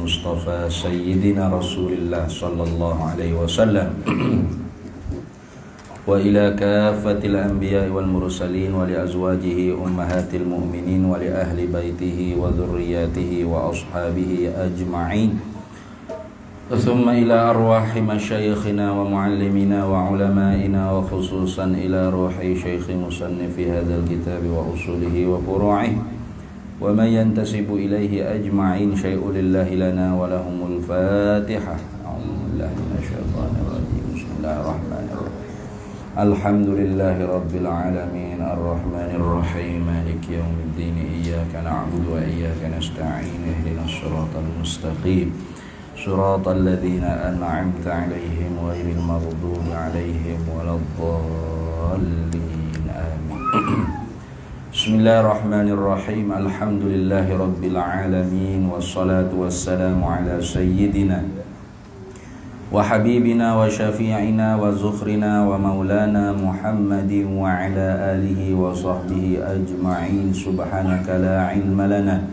Mustafa Sayyidina Rasulillah sallallahu alaihi wasallam wa ila kafatil anbiya'i wal mursalin wa li azwajihi ummahatil mu'minin wa li ahli baitihi wa dhurriyyatihi wa ashabihi ajma'in thumma ila arwahi masyayikhina wa muallimina wa ulama'ina wa khususan ila ruhi syaikhi musannifi hadzal kitab wa usulihi wa furu'ihi wa man yantasibu ilaihi ajma'in syai'un lillahi lana wa lahumul fatihah. A'udzubillahi minasyaitonir rajim. Bismillahirrahmanirrahim. Alhamdulillahi rabbil alamin arrahmanir rahim maliki yaumiddin iyyaka na'budu wa iyyaka nasta'in ihdinas siratal mustaqim siratal ladzina an'amta 'alaihim ghairil maghdubi 'alaihim waladdallin. Amin. Bismillahirrahmanirrahim. Alhamdulillahi rabbil alamin wassalatu wassalamu ala sayyidina wa habibina wa syafi'ina wa zukhrina wa maulana Muhammadin wa ala alihi wa sahbihi ajma'in. Subhanaka la ilma lana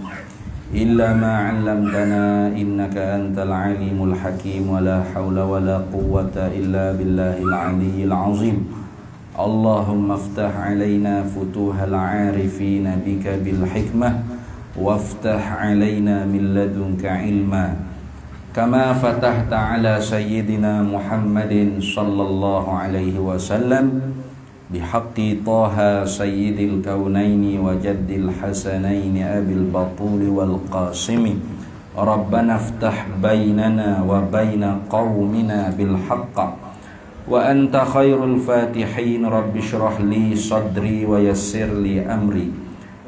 illa ma 'allamtana innaka antal alimul hakim wa la hawla wa la quwwata illa billahil aliyyil azim. Allahumma aftah alaina futuhal arifina bika bil hikmah waftah alaina min ladunka ilma kama fatahta ala sayyidina Muhammadin sallallahu alaihi wasallam bihaqqi Taha sayyidil kaunaini wa jaddil hasanaini abil batuli wal qasimi Rabbana aftah bainana wa baina qaumina bil haqqa wa anta khairul fatihin. Rabbi shrah li sadri wa yassir li amri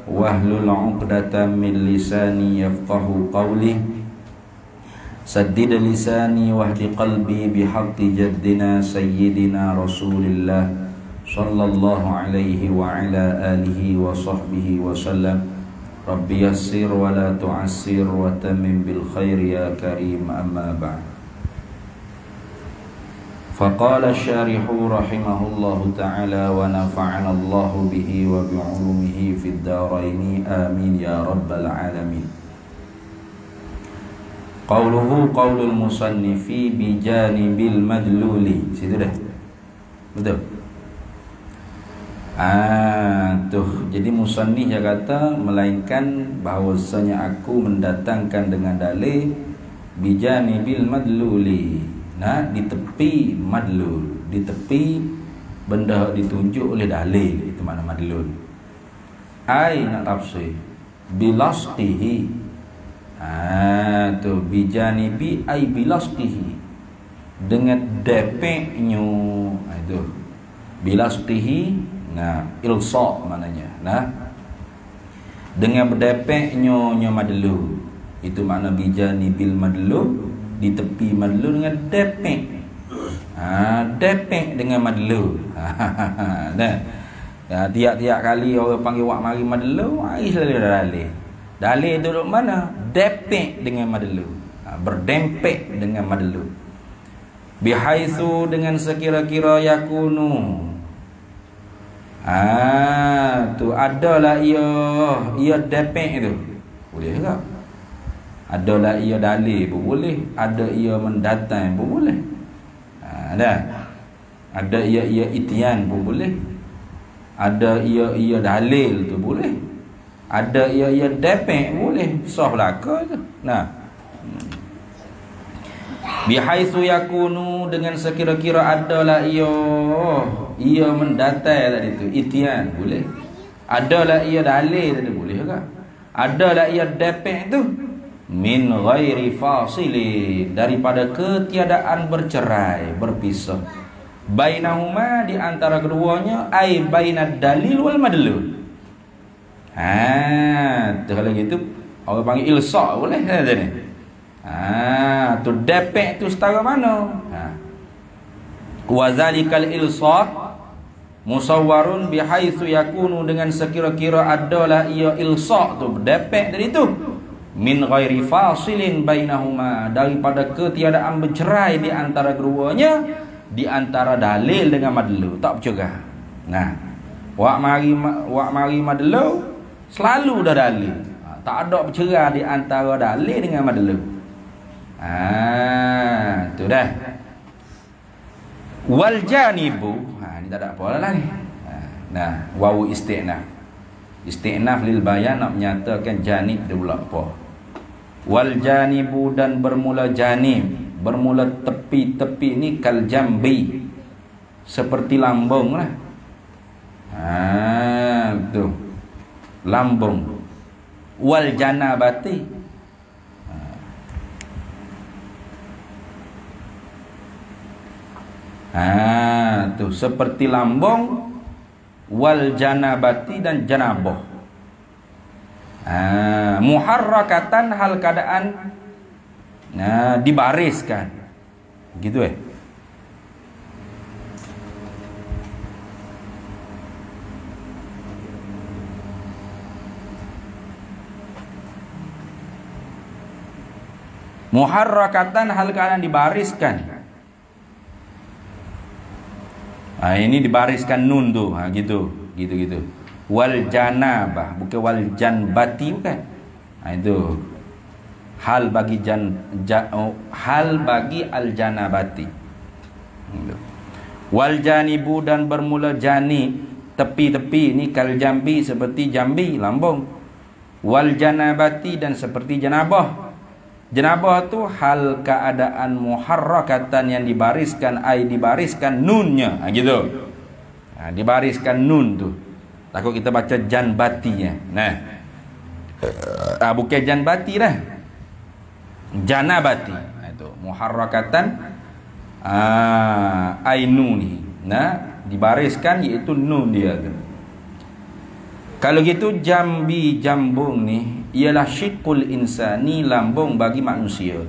wahlul 'uqdatam min lisani yafqahu qawli saddid lisani wahdi qalbi bihaqqi jaddina sayyidina Rasulillah sallallahu alaihi wa ala alihi wa sahbihi wa sallam. Rabbi yassir wa la tu'assir wa tammim bil khair ya karim. Amma ba'd. Faqala syarihu rahimahullahu ta'ala wa nafa'ana Allahu bihi wa bi'ulumihi fid dharaini amin ya rabbal alamin. Qauluhu qaulul musannifi bi janibil madluli. Situ dah. Betul. Jadi musannif ya kata melainkan bahwasanya aku mendatangkan dengan dalil bi janibil madluli. Nah, di tepi madlul, di tepi benda ditunjuk oleh dalil, itu makna madlul. Ai nak tafsir bilasqihi. Tu bijanibi ai bilasqihi, dengan depeknya. Itu bilasqihi. Nah, ilsa maknanya. Nah, dengan berdepeknya madlul. Itu makna bijani bil madlul, di tepi madlul dengan depek. Depek dengan madlul. Nah, tiap-tiap kali orang panggil wak mari madlul, mari selalu dalil. Dalil duduk mana? Depek dengan madlul. Berdempek dengan madlul. Bihaitsu dengan sekira-kira yakunu. Tu adalah ia depek tu. Boleh tak? Adalah ia dalil pun boleh, ada ia mendatang pun boleh. Ada ia itian pun boleh. Ada ia dalil tu boleh. Ada ia depek boleh. Sah belaka tu. Nah. Bihaitsu yakunu dengan sekira-kira adalah ia mendatang tadi tu, itian boleh. Adalah ia dalil tadi boleh tak? Adalah ia depek tu min ghairi fasili, daripada ketiadaan bercerai, berpisah. Bainahuma, di antara keduanya, ai bainad dalil wal madlul. Kalau gitu orang panggil ilsa' boleh kan ni. Tu depek tu setara mana? Wa zalikal ilsa' musawwarun bihaitsu yakunu, dengan sekira-kira adalah ia ilsa' tu depek dari tu min ghairi fasilin bainahuma, daripada ketiadaan bercerai di antara keduanya, di antara dalil dengan madlu, tak bercerai. Nah, wak mari madlu selalu dah dalil. Tak ada bercerai di antara dalil dengan madlu. Tu dah. Wal janibu, ni tak ada apa lah ni. Nah, wawu isti'naf. Isti'naf lil bayan, nak menyatakan janib dia pula apa. Wal janibu, dan bermula janib, bermula tepi-tepi ni kal jambi, seperti lambung lah. Tu lambung. Wal janabati, tu seperti lambung. Wal janabati, dan janabah. Muharrakatan, hal keadaan dibariskan. Gitu Muharrakatan, hal keadaan dibariskan. Ini dibariskan nun tu, gitu. Wal janabah, bukan wal janbati, bukan. Itu hal bagi hal bagi al janabati. Wal janibu, dan bermula janib, tepi-tepi ni kal jambi, seperti jambi, lambung. Wal janabati, dan seperti janabah. Janabah tu hal keadaan muharrakatan, yang dibariskan, dibariskan nunnya, gitu. Dibariskan nun tu. Takut kita baca janbatinya. Nah, bukan janbati dah. Janabati. Itu muharrakatan ainuni. Nah, dibariskan iaitu nun dia tu. Kalau gitu jambi, jambung ni ialah syiqqul insani, lambung bagi manusia.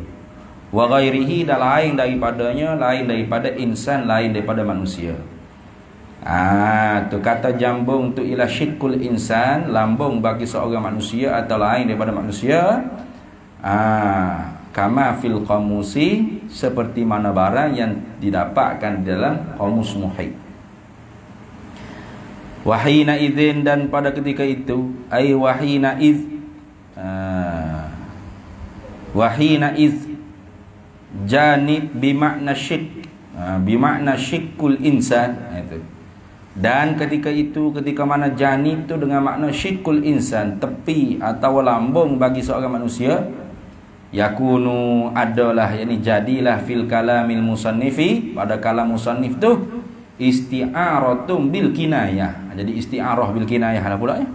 Wa ghairihi, dan lain daripadanya, lain daripada insan, lain daripada manusia. Tu kata jambung tu ialah syiqqul insan, lambung bagi seorang manusia atau lain daripada manusia. Kama fil qamusi, seperti mana barang yang didapatkan dalam qamus muhit. Wahina idzin, dan pada ketika itu, wahina iz, wahina iz janib bimakna syik, bimakna syiqqul insan. Itu. Dan ketika itu, ketika mana janib tu dengan makna syiqqul insan, tepi atau lambung bagi seorang manusia, yakunu, adalah, yakni jadilah, fil kalamil musannifi, pada kalam musannif tu, isti'aratum bil kinayah. Jadi isti'arah bil kinayah lah pula ya.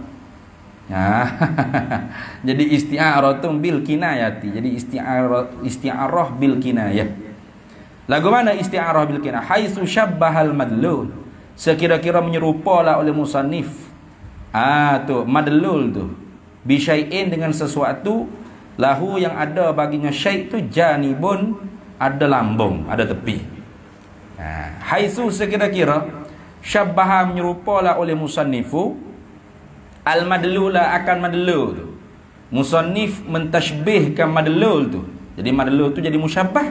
Jadi isti'aratum bil kinayati. Jadi isti'arah bil kinayah. Lagu mana isti'arah bil kinayah? Haitsu syabbahal madlul, sekira-kira menyerupalah oleh musannif tu madlul tu bisyai'in, dengan sesuatu, lahu yang ada baginya syai' tu janibun, ada lambung, ada tepi. Haitsu sekira-kira syabbaha menyerupalah oleh musannifu al-madlula akan madlul tu. Musannif mentashbihkan madlul tu. Jadi madlul tu jadi musyabbah.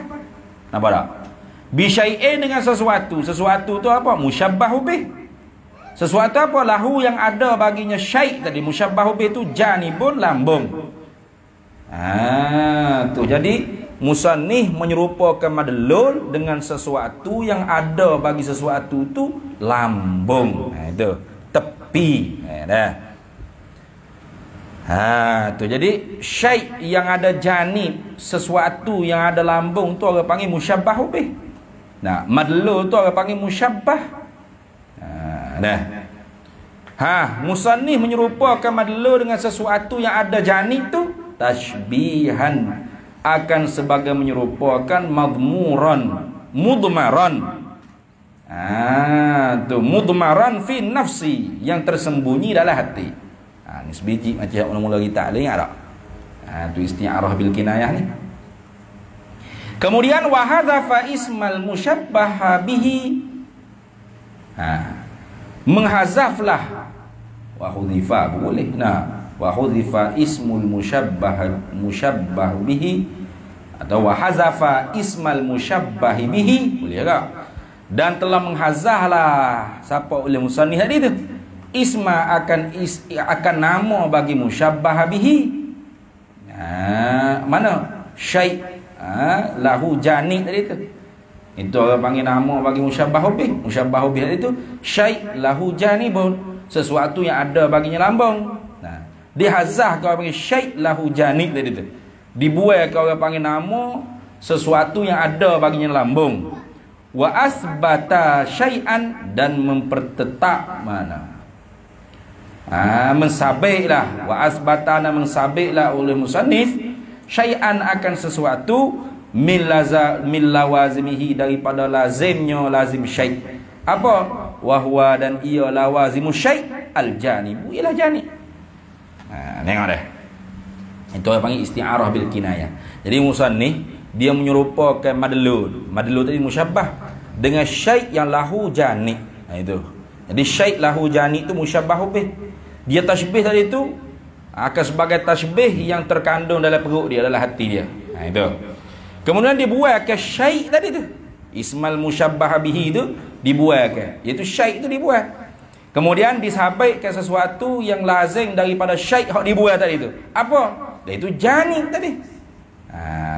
Nampak tak? Bi syai'in dengan sesuatu. Sesuatu tu apa? Musyabbahu bih. Sesuatu apa? Lahu yang ada baginya syai' tadi. Musyabbahu bih tu janibun, lambung. Tu jadi musannif menyerupakan madlul dengan sesuatu yang ada bagi sesuatu tu lambung. Itu tepi. Dah. Tu jadi syai' yang ada janib, sesuatu yang ada lambung tu orang panggil musyabbahu bih. Nah, madlul tu orang panggil musyabbah. Musannif menyerupakan madlul dengan sesuatu yang ada janib tu tashbihan, akan sebagai menyerupakan madmuran, mudmaran. Tu mudmaran fi nafsi, yang tersembunyi dalam hati. Ni sebiji macam mula-mula kita ada ingat tak? Tu isti'arah bil kinayah ni. Kemudian wa hadzafa ismal musyabbah bihi. Menghazaflah wa hudhifa boleh. Wa hudhifa ismul musyabbah bihi, atau wa hazafa ismal musyabbah bihi, boleh tak? Dan telah menghazahlah siapa oleh musannif tadi tu isma akan nama bagi musyabbah bihi. Mana syai' lahu janib tadi tu, itu orang panggil nama bagi musyabbah bih. Musyabbah bih tadi tu syai' lahu janibun, sesuatu yang ada baginya lambung. Dihazah kau panggil syai' lahu janib tadi tu, dibuai kau orang panggil nama sesuatu yang ada baginya lambung. Wa asbata syai'an, dan mempertetap mana mensabitlah, wa asbatana mensabitlah oleh musannif syai'an akan sesuatu min lawazimihi, daripada lazimnya lazim syai'. Apa? Wahwa, dan ia lawazimu syai' al-janibu, ialah janib. Tengok dah, itu orang panggil isti'arah bil kinayah. Jadi musannif dia menyerupakan madlul tadi musyabbah dengan syai' yang lahu janib. Itu. Jadi syai' lahu janib tu musyabbah bih. Dia tasbih tadi tu akan sebagai tasbih yang terkandung dalam perut dia, dalam hati dia. Itu. Kemudian dibuat ke syai' tadi tu. Ismal musyabbah bihi tu dibuat ke, iaitu syai' tu dibuat. Kemudian disabaitkan sesuatu yang lazim daripada syai' hak dibuat tadi tu. Apa? Iaitu janib tadi.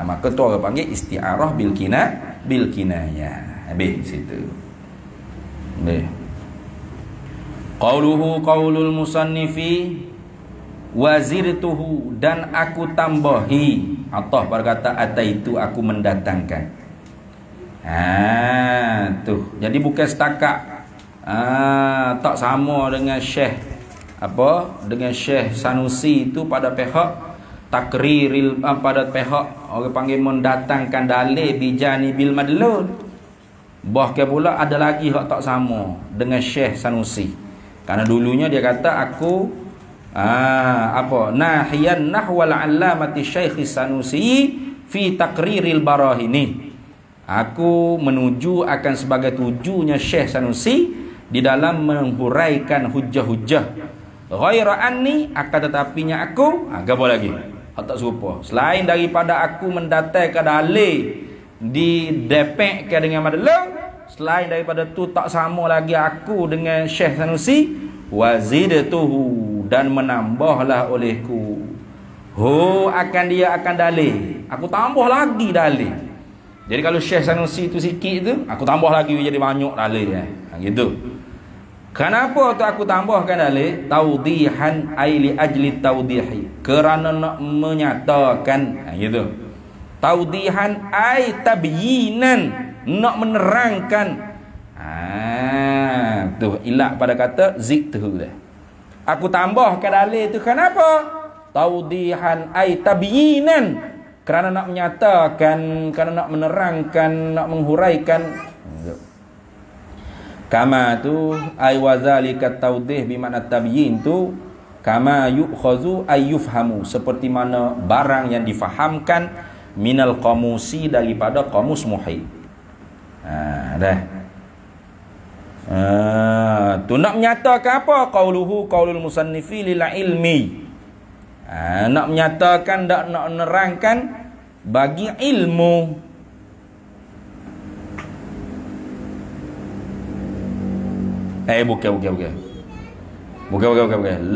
Maka tu orang panggil isti'arah bil kinayah. Habis situ. Qauluhu qaulul musannifi wazirtuhu, dan aku tambahi. Atah berkata ataitu, aku mendatangkan. Tu. Jadi bukan setakat tak sama dengan Syekh dengan Syekh Sanusi itu pada pihak takriril, pada pihak orang panggil mendatangkan dalil bijani bil madlul. Bahkan pula ada lagi hak tak sama dengan Syekh Sanusi. Karena dulunya dia kata aku nahiyan nahwal allamati Syekh Sanusi fi takriril barahini. Aku menuju akan sebagai tujunya Syekh Sanusi di dalam menghuraikan hujah-hujah. Ghaira anni, akan tetapinya aku apa lagi? Tak serupa. Selain daripada aku mendatangkan dalil didepekkan dengan madlul, selain daripada tu tak sama lagi aku dengan Syekh Sanusi. Wazidtuhu, dan menambahlah olehku akan dia akan dalil, aku tambah lagi dalil. Jadi kalau Syekh Sanusi tu sikit tu, aku tambah lagi jadi banyak dalil gitu. Kenapa tu aku tambahkan dalil? Taudihan ai li ajli taudihi, kerana nak menyatakan gitu. Taudihan ai tabyinan, nak menerangkan. Tu ilat pada kata ziktuhu dah. Aku tambahkan dalil tu kenapa? Taudihan ai tabyinan, kerana nak menyatakan, kerana nak menerangkan, nak menghuraikan. Kama tu ai wazalika taudih bi makna tabyin tu kama yu'khazu ayyufhamu, seperti mana barang yang difahamkan minal qamusi, daripada qamus muhit. Dah. Tu nak menyatakan apa? Qaulul musannifi lil ilmi. Nak menyatakan, nak menerangkan bagi ilmu. Bukan.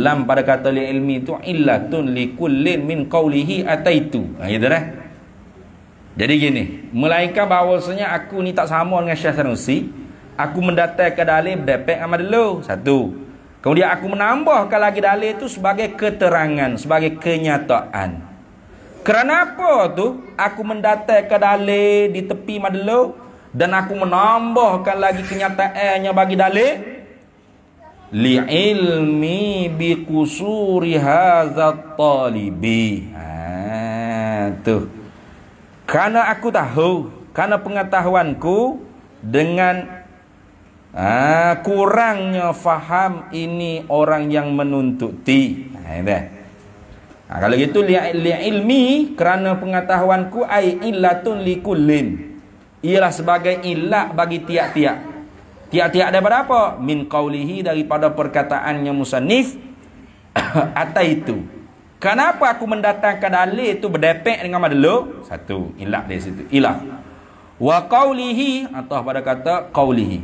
Lam pada kata li ilmi tu illatun li kullin min qawlihi ataitu. Gitu dah. Jadi gini, melainkan bahawasanya aku ni tak sama dengan Syekh Sanusi. Aku mendatangkan dalil berdepek sama dulu. Satu. Kemudian aku menambahkan lagi dalil itu sebagai keterangan, sebagai kenyataan. Kerana apa tu? Aku mendatangkan dalil di tepi madelu dan aku menambahkan lagi kenyataannya bagi dalil. Li ilmi bi qusuri hadzal talibi. Tu. Karena aku tahu, karena pengetahuanku dengan kurangnya faham ini orang yang menuntuti. Kalau gitu li ilmi, kerana pengetahuanku ai illatun li kullin, ialah sebagai illat bagi tiap-tiap. Tiap-tiap daripada apa? Min qaulihi, daripada perkataannya musannif ataitu. Kenapa aku mendatangkan dalil itu berdepek dengan madlu? Satu, illat dari situ. Ilah. Wa qaulihi, atau pada kata qaulihi.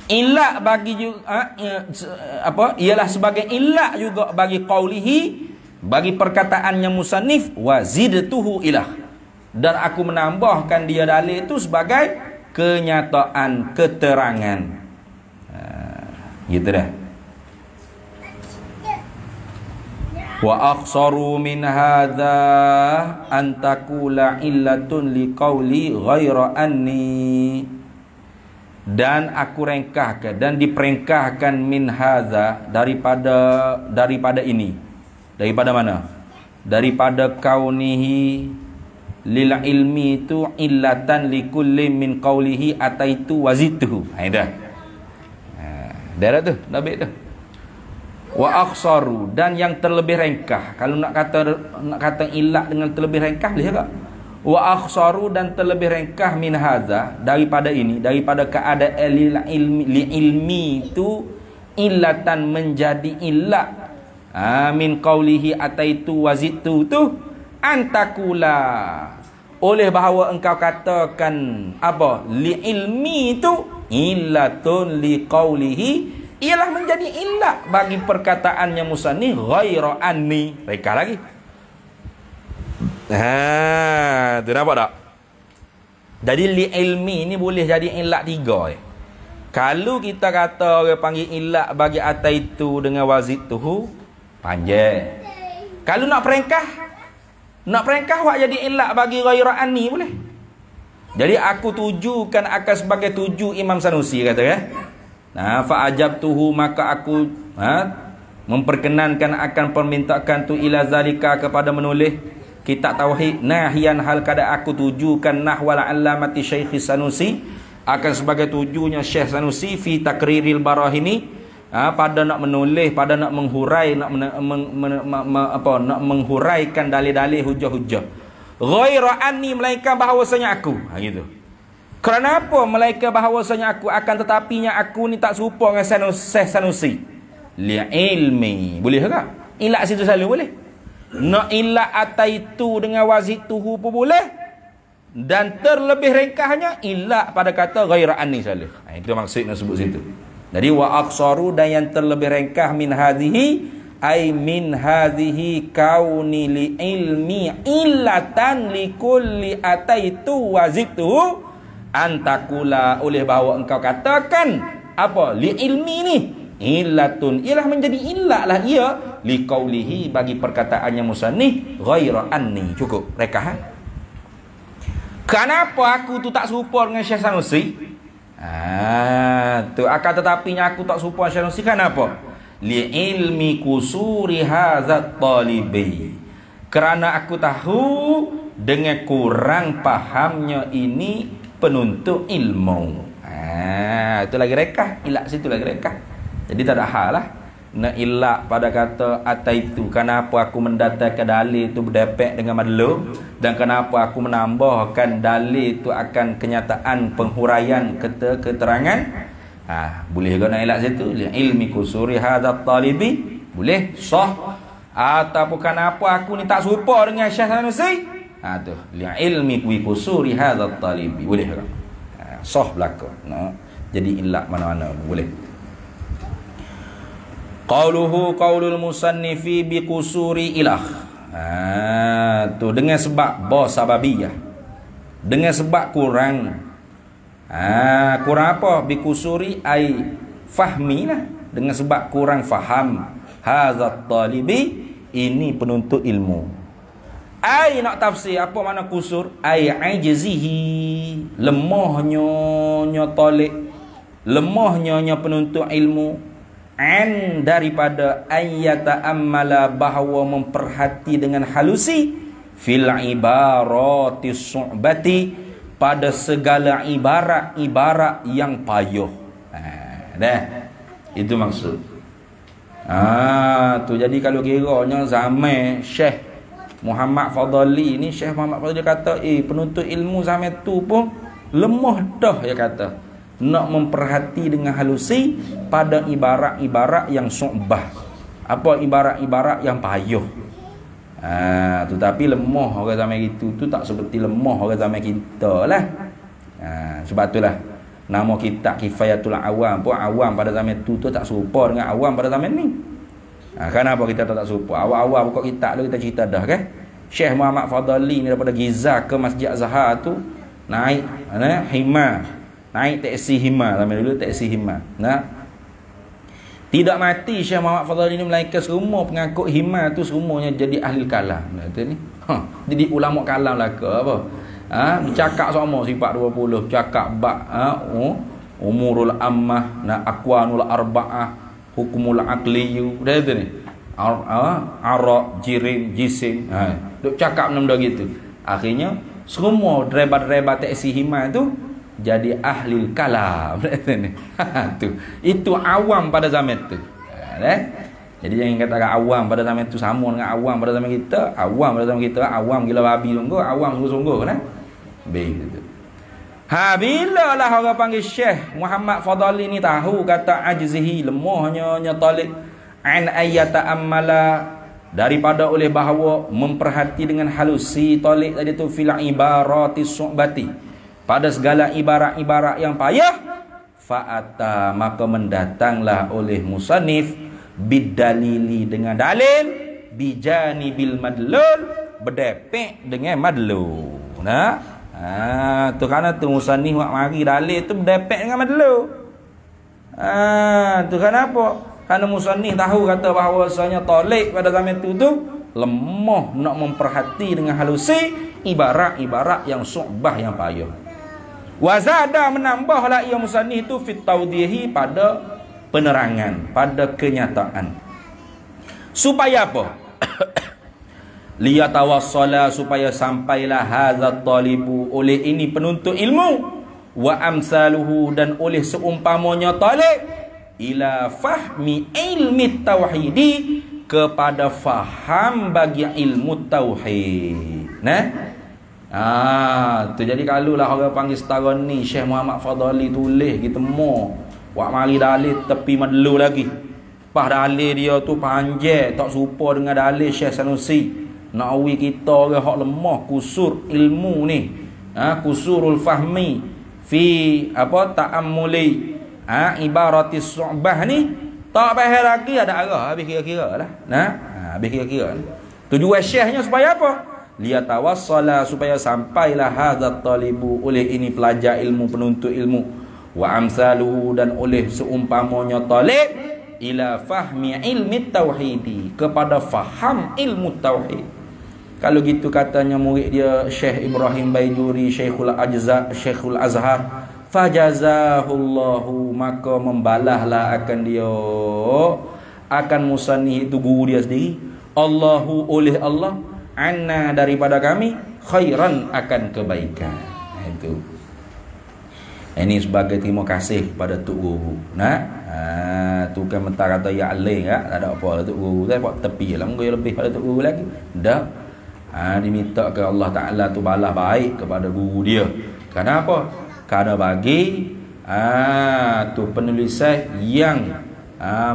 Illat bagi juga ialah sebagai illat juga bagi qaulihi, bagi perkataannya musannif, wa zidtuhu ilah. Dan aku menambahkan dia dalil itu sebagai kenyataan, keterangan. Gitu dah. Wa aqsaru min hadza an taqula illatun liqauli ghaira anni. Dan aku rengkahkan dan diperengkahkan min hadza, daripada ini. Daripada mana? Daripada kaunihi lil ilmi itu illatan likulli min qaulihi ataitu wazituhu. Dah. Dah tu, dah baik tu. Wa aqsaru, dan yang terlebih rengkah. Kalau nak kata illat dengan terlebih rengkah boleh tak? Wa aqsaru, dan terlebih rengkah min hadza, daripada ini, daripada keadaan li ilmi itu illatan, menjadi illat min qaulihi ataitu wazitu tu antakula, oleh bahawa engkau katakan apa? Li ilmi itu illatun li qaulihi, ialah menjadi illat bagi perkataannya musannif ghaira anni. Reka lagi. Tu nampak tak? Jadi li ilmi ni boleh jadi illat tiga. Kalau kita kata orang panggil illat bagi ataitu dengan wazituhu, panjang. Kalau nak perengkah awak jadi illat bagi ghaira anni boleh. Jadi aku tujukan akan sebagai tuju Imam Sanusi, kata ya. Fa ajabtuhu, maka aku memperkenankan akan permintaan tu ila zalika, kepada menulis kitab tauhid nahian, hal kada aku tujukan nahwal allamati Syekh Sanusi, akan sebagai tujunya Syekh Sanusi fi takriril barahini, pada nak menulis, pada nak menghurai, nak menghuraikan dalil-dalil hujah-hujah. Ghaira anni, melainkan bahawasanya aku. Gitu. Kerana apa? Melainkan bahawasanya aku, akan tetapinya aku ni tak serupa dengan Syekh Sanusi. Li ilmi. Boleh tak? Ilak situ selalu boleh. Nak ilak ataitu dengan wazituhu pun boleh. Dan terlebih ringkahnya ilak pada kata ghaira anni selalu. Itu maksud nak sebut situ. Jadi wa aqsaru, dan yang terlebih ringkah min hadhihi, ay min hadhihi kauni li ilmi illatan li kulli ataitu wazituhu antakula, oleh bahawa engkau katakan apa? Li ilmi ni illatun, ialah menjadi illat lah ia li qaulihi, bagi perkataannya musannif ghaira anni. Cukup rekah. Kenapa aku tu tak serupa dengan Syekh Sanusi? Tu akan tetapinya aku tak serupa dengan Syekh Sanusi. Kenapa? Li ilmi kusuri hadzal talibi, kerana aku tahu dengan kurang pahamnya ini penuntut ilmu. Itu lagi rekah, ilak situ lagi rekah. Jadi tak ada hal lah. nak ilak pada kata ataitu, kenapa aku mendatangkan dalil itu berdepek dengan madlul, dan kenapa aku menambahkan dalil itu akan kenyataan penghuraian keterangan. Boleh ke nak ilak situ? Ilmi kusuri hadzal talibi, boleh sah. Ataupun kenapa aku ni tak serupa dengan Syekh Sanusi? Tu ilmi kusuri hadzal talibi, boleh ke? Sah belaka. Jadi ilak mana-mana boleh. Qauluhu qaulul musannifi bi qusuri ilah. Tu dengan sebab sababiyah. Dengan sebab kurang. Kurang apa? Bi qusuri ai fahmi lah. Dengan sebab kurang faham. Hadzal talibi, ini penuntut ilmu. Ai nak tafsir apa makna kusur? Ai ajzihi, lemahnya talib, lemahnya penuntut ilmu, an daripada ayyata ammala, bahawa memperhati dengan halusi, fil ibarati su'bati, pada segala ibarat yang payah. Itu maksud. Tu jadi kalau kiranya zaman Syekh Muhammad Fadali ni, Syekh Muhammad Fadali kata penuntut ilmu zaman tu pun lemah dah, dia kata, nak memperhati dengan halusi pada ibarat-ibarat yang su'bah. Apa ibarat-ibarat yang payah. Tetapi lemah orang zaman itu tu tak seperti lemah orang zaman kita lah. Sebab itulah nama kitab Kifayatul Awam pun, awam pada zaman tu tak serupa dengan awam pada zaman ni. Kenapa kita tak serupa? Awal-awal buka kitab tu kita cerita dah kan. Syekh Muhammad Fadali ni daripada Giza ke Masjid Azhar tu naik hima, naik teksi hima, zaman dulu teksi hima. Tidak mati Syekh Muhammad Fadali ni, melainkan semua pengangkut hima tu semuanya jadi ahli kalam. Ni jadi ulama kalam lah ke apa? Bercakap sama sifat 20, bercakap bab umurul ammah, aqwanul arba'ah, hukumul aqliyu, dah tu ni. Arak, jirim, jisim. Duk cakap benda gitu. Akhirnya semua driver-driver teksi hima tu jadi ahli kalam. Tu. Itu awam pada zaman tu. Jadi jangan katakan awam pada zaman tu sama dengan awam pada zaman kita. Awam pada zaman kita, awam gila babi sungguh, awam sungguh-sungguh kan. Begitu. Bila lah orang panggil Syekh Muhammad Fadali ni tahu kata ajzihi, lemahnya talib, an ayyata ammala, daripada oleh bahawa memperhati dengan halusi talib tadi tu, fil ibarati su'bati, pada segala ibarat-ibarat yang payah, fa'ata, maka mendatanglah oleh musannif bidalili, dengan dalil, bijanibil madlul, berdepek dengan madlul. Tu kerana tu musannif buat mari dalil tu berdepek dengan madlul. Tu kenapa? Kerana musannif tahu kata bahawasanya talib pada zaman tu lemah nak memperhati dengan halusi ibarat-ibarat yang su'bah, yang payah. Wazada, menambahlah ia musannif itu fit tawdihi, pada penerangan, pada kenyataan. Supaya apa? Liyatawassala, supaya sampailah hadzal talibu, oleh ini penuntut ilmu, wa amsaluhu, dan oleh seumpamanya talib, ila fahmi ilmi tauhidi, kepada faham bagi ilmu tauhid. Tu jadi kalau lah orang panggil setara ni Syekh Muhammad Fadali tulis kita mau buat mari dalil tepi madlu lagi. Pas dalil dia tu panjang, tak serupa dengan dalil Syekh Sanusi. Nak awi kita orang hak lemah kusur ilmu ni, kusurul fahmi fi ta'ammuli ibaratis su'bah ni, tak payah lagi ada arah, habis kira-kira lah. Habis kira-kira. Tujuan syekhnya supaya apa? Liyatawassala, supaya sampailah hadzal talibu, oleh ini pelajar ilmu, penuntut ilmu, wa amsaluhu, dan oleh seumpamanya talib, ila fahmi ilmi tauhidi, kepada faham ilmu tauhid. Kalau gitu katanya murid dia Syekh Ibrahim Baijuri, Syekhul Azhar, fajazahullahu, maka membalahlah akan dia, akan musannif itu guru dia sendiri, Allahu, oleh Allah, anna, daripada kami, khairan, akan kebaikan. Itu Ini sebagai terima kasih kepada Tok Guru. Tu kan mentah kata ya alih tak ada apa Tok Guru. Saya buat tepi lah, mungkin lebih pada Tok Guru lagi. Dah. Diminta ke Allah Ta'ala tu balas baik kepada guru dia. Kenapa? Kerana bagi tu penulisan yang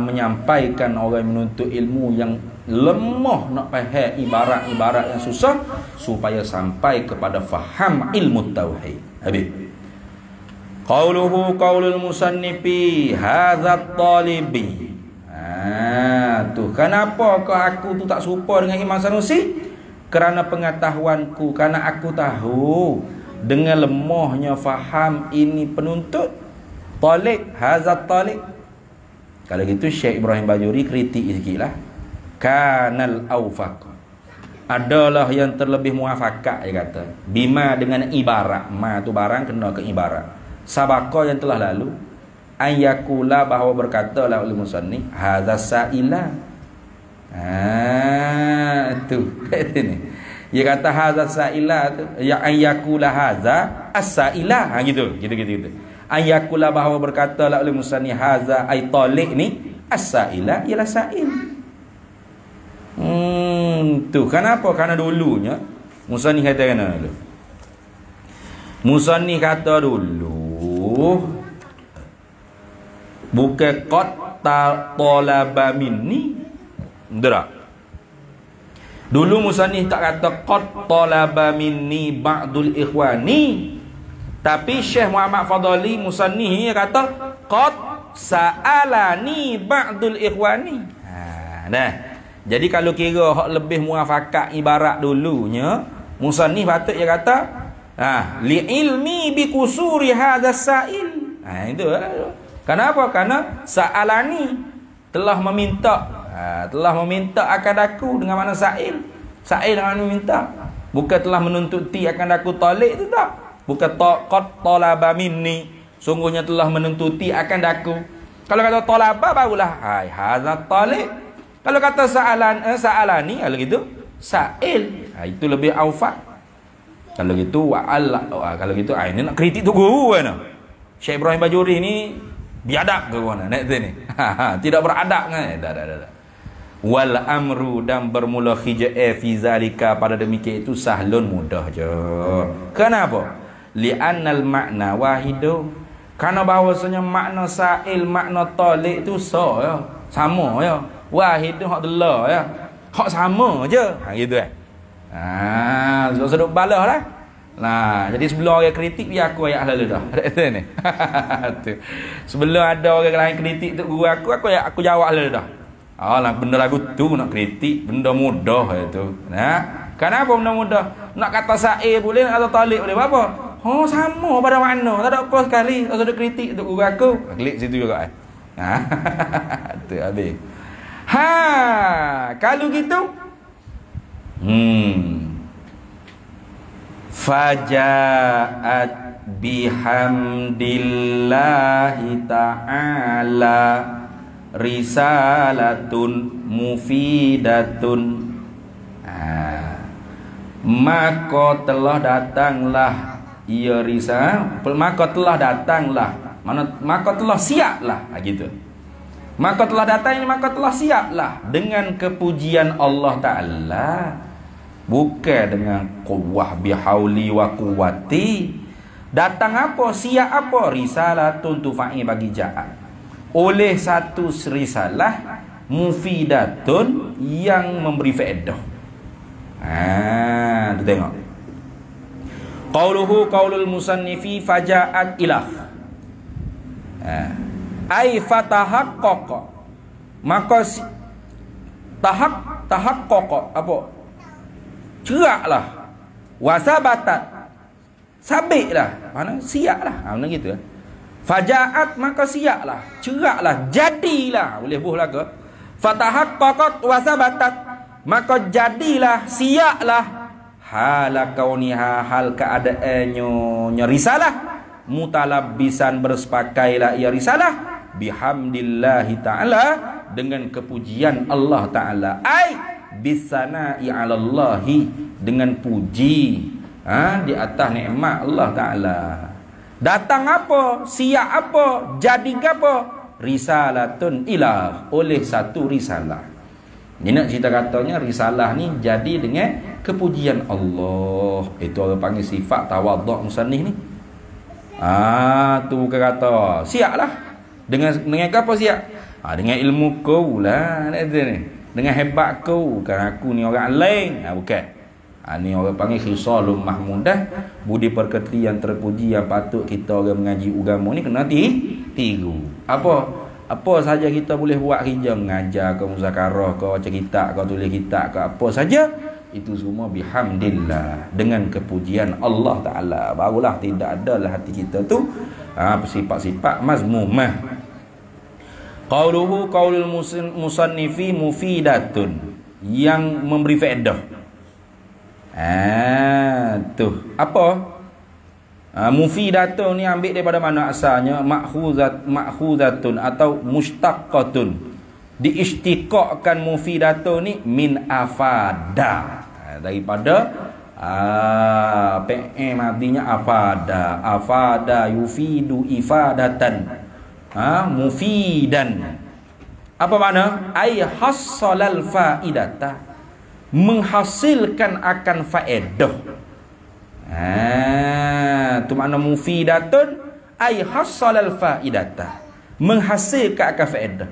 menyampaikan orang menuntut ilmu yang lemah nak faham ibarat-ibarat yang susah supaya sampai kepada faham ilmu tauhid. Habis. Qauluhu qaulul musannifi hadzat talibi. Tu kenapa kau aku tu tak serupa dengan Imam Sanusi? Kerana pengetahuanku, kerana aku tahu dengan lemahnya faham ini penuntut talib, hadzat talib. Kalau gitu Syekh Ibrahim Bajuri kritik sikitlah. Kanal awfaq, adalah yang terlebih muafakat, dia kata. Bima dengan ibarat, ma tu barang kena ke ibarat. Sabaqah yang telah lalu, ayakula bahawa berkatalah oleh musannif hadza sa'ila. Tu ni. Dia kata hadza sa'ila tu, ya ayakula hadza as-sa'ila. Gitu. Ayakula bahawa berkatalah oleh musannif hadza ay taliq ni as-sa'ila ialah sa'il. Tu kenapa? Karena dulunya musannif kata kena dulu. Musannif kata dulu bukan qad talaba minni. Betul. Dulu musannif tak kata qad talaba minni ba'dul ikhwani. Tapi Syekh Muhammad Fadali musannif kata qad sa'alani ba'dul ikhwani. Dah. Jadi kalau kira hak lebih muafakat ibarat dulunya, musannif patut dia kata li ilmi bi kusuri hadzal sa'il. Itu. Kenapa? Karena sa'alani telah meminta akan aku dengan makna sa'il. Sa'il dengan meminta. Bukan telah menuntuti akan aku talik itu tak. Bukan qad talaba minni, sungguhnya telah menuntuti akan aku. Kalau kata talaba barulah hadzal talik. Kalau kata sa'alani, kalau gitu sa'il, itu lebih awfaq. Kalau gitu kalau gitu ini nak kritik tu guru kan. Syekh Ibrahim Bajuri ni biadab ke mana nak ni. Tidak beradab kan. Dah. Wal amru, dan bermula hija'e fi zalika, pada demikian itu sahlun, mudah je. Kenapa? Li'annal makna wahidu, karena bahawasanya makna sa'il, makna talik itu sama ya. Wahid tu hak delah ya. Hak sama je. Gitu seduk balah lah. Jadi sebelum orang kritik biar aku ayat lalu dah. Ni. Sebelum ada orang lain kritik tu guru aku jawab lalu dah. Benda lagu tu nak kritik, benda mudah itu. Kenapa benda mudah? Nak kata sa'il boleh, nak kata talik boleh. Apa? Sama pada mana. Tak ada apa sekali. Tak ada kritik untuk guru aku. Klik situ juga. Tu habis. Kalau gitu faja'at bihamdillahi ta'ala risalatun mufidatun. Maka telah datanglah ia risalah, maka telah datanglah, maka telah siaplah gitu. Maka telah datang ini, maka telah siaplah dengan kepujian Allah Ta'ala, bukan dengan quwwah bihauli wa quwwati. Datang apa? Siap apa? Risalatun tufa'i bagi ja'at, oleh satu risalah mufidatun yang memberi faedah. Tu tengok. Qauluhu qaulul musannifi faja'at ilah. Ai fatahaqqaqa, maka tahaqqaqa apa? Ceraklah. Wasabatat, sabitlah. Mana siaplah. Mana gitu. Faja'at, maka siaplah, ceraklah, jadilah. Boleh buh laga. Fatahaqqaqat wasabatat, maka jadilah, siaplah. Hala kauniha, hal keadaannya risalah, mutalabbisan, berspakailah ia risalah, bihamdillahi ta'ala, dengan kepujian Allah Ta'ala, ai bisana'i 'alallahi, dengan puji di atas nikmat Allah Ta'ala, Datang apa? Siap apa? Jadi apa? Risalatun ilah, oleh satu risalah. Ni nak cerita katanya risalah ni jadi dengan kepujian Allah. Itu orang panggil sifat tawaduk musannif ni. Tu bukan kata siaplah. Dengan apa siap? Dengan ilmu kau lah ni. Dengan hebat kau, kan aku ni orang lain. Bukan. Ni orang panggil khisalul mahmudah, budi pekerti yang terpuji yang patut kita orang mengaji agama ni kena tiru. Apa saja kita boleh buat kerja, mengajar ke, muzakarah ke, baca kitab ke, tulis kitab ke, apa saja itu semua bihamdillah, dengan kepujian Allah Ta'ala. Barulah tidak adalah hati kita tu sifat-sifat mazmumah. Qauluhu qaulul musannifi mufidatun, yang memberi faedah. Apa? Mufidatun ni ambil daripada mana asalnya? Ma'khuzatun atau mustaqqatun. Diistiqaqkan mufidatun ni min afada. Daripada PM artinya afada. Afada yufidu ifadatan. Mufidan. Apa makna? Ay hassalal faidata, menghasilkan akan faedah. Tu makna mufidatun ay hassalal faidata, menghasilkan akan faedah.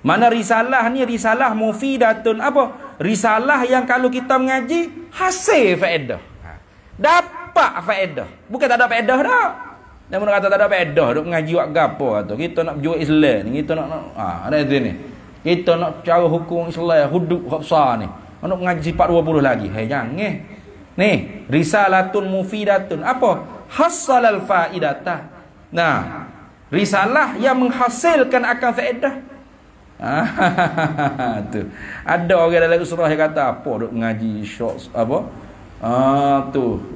Mana risalah ni, risalah mufidatun apa? Risalah yang kalau kita mengaji hasil faedah. Dapat faedah. Bukan tak ada faedah dah. Dia mana kata tak ada faedah duk mengaji buat gapo atau kita nak berjuang Islam ni, kita nak ada itu ni. Kita nak cara hukum Islam hudud hak besar ni. Nak mengaji sifat 20 lagi. Jangan ni, risalatun mufidatun apa? Hassalal faidata. Nah, risalah yang menghasilkan akan faedah. Tu. Ada orang dalam surah yang kata apa duk mengaji syok apa?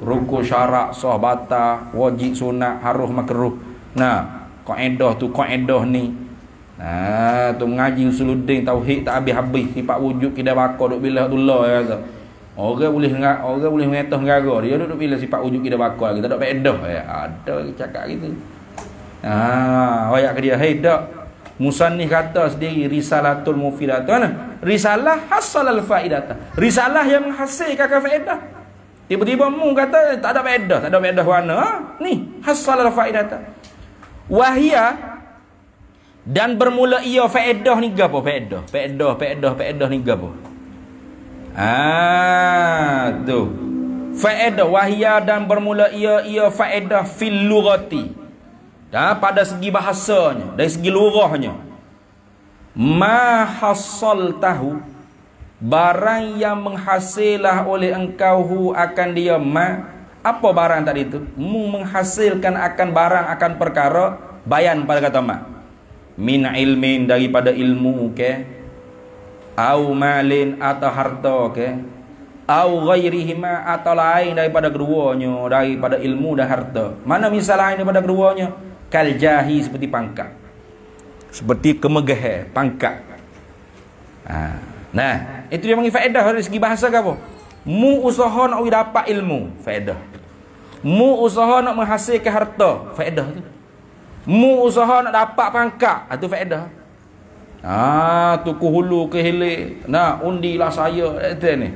Rukun syarak sah batal, wajib sunat, harus makruh. Nah, kaedah tu kaedah ni. Tu mengaji usuluddin tauhid tak habis-habis, sifat wujud kita bakar duk bila Allah ya kata. Orang boleh mengetah negara dia duduk bila sifat wujud kita bakar kita tak faedah ya. Ada cakap gitu. Ayat ke dia, hey dak. Musannif kata sendiri risalatul mufidatun. Risalah hassalal faidata. Risalah yang menghasilkan faedah. Tiba-tiba mu kata tak ada faedah, tak ada faedah mana? Ni hassalal faidata. Wahia, dan bermula ia faedah ni gapo faedah? Faedah ni gapo? Tu. Faedah wahia, dan bermula ia faedah fil lughati. Pada segi bahasanya, dari segi lurahnya. Ma hassal tahu, barang yang menghasillah oleh engkau hu akan dia ma. Apa barang tadi itu? Mu menghasilkan akan barang, akan perkara. Bayan pada kata ma. Min ilmin, daripada ilmu ke, au malin atau harta ke, au ghairihima atau lain daripada keduanya, daripada ilmu dan harta. Mana misal lain daripada keduanya? Kal jahi, seperti pangkat, seperti kemegahan pangkat. Nah, itu dia panggil faedah dari segi bahasa ke apa? Mu usaha nak dapat ilmu, faedah. Mu usaha nak menghasilkan harta, faedah tu. Mu usaha nak dapat pangkat, itu faedah. Tu ke hulu ke hilir. Nah, undilah saya ni.